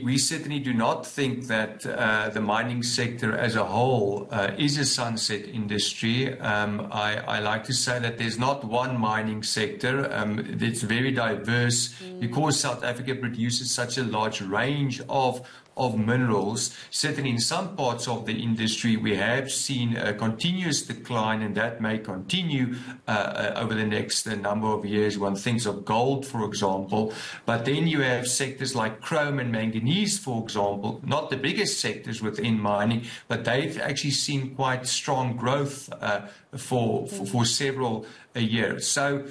We certainly do not think that the mining sector as a whole is a sunset industry. I like to say that there's not one mining sector. It's very diverse because South Africa produces such a large range of minerals. Certainly in some parts of the industry, we have seen a continuous decline, and that may continue over the next number of years. One thinks of gold, for example, but then you have sectors like chrome and manganese, for example, not the biggest sectors within mining, but they've actually seen quite strong growth for several years. So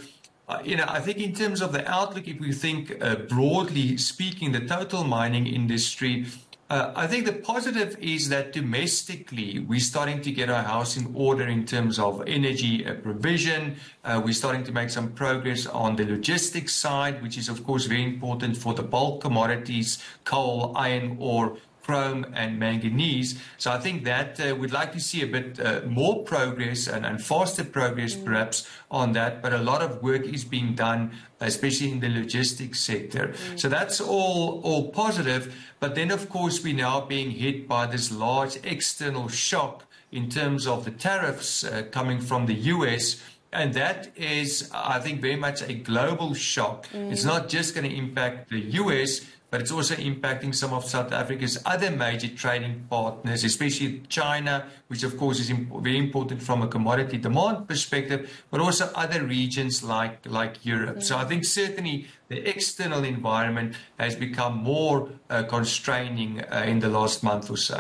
I think in terms of the outlook, if we think broadly speaking, the total mining industry, I think the positive is that domestically, we're starting to get our house in order in terms of energy provision. We're starting to make some progress on the logistics side, which is, of course, very important for the bulk commodities, coal, iron ore, chrome and manganese. So I think that we'd like to see a bit more progress and faster progress perhaps on that, but a lot of work is being done, especially in the logistics sector. So that's all positive, but then of course we're now being hit by this large external shock in terms of the tariffs coming from the US. And that is, I think, very much a global shock. It's not just going to impact the US, but it's also impacting some of South Africa's other major trading partners, especially China, which of course is very important from a commodity demand perspective, but also other regions like Europe. So I think certainly the external environment has become more constraining in the last month or so.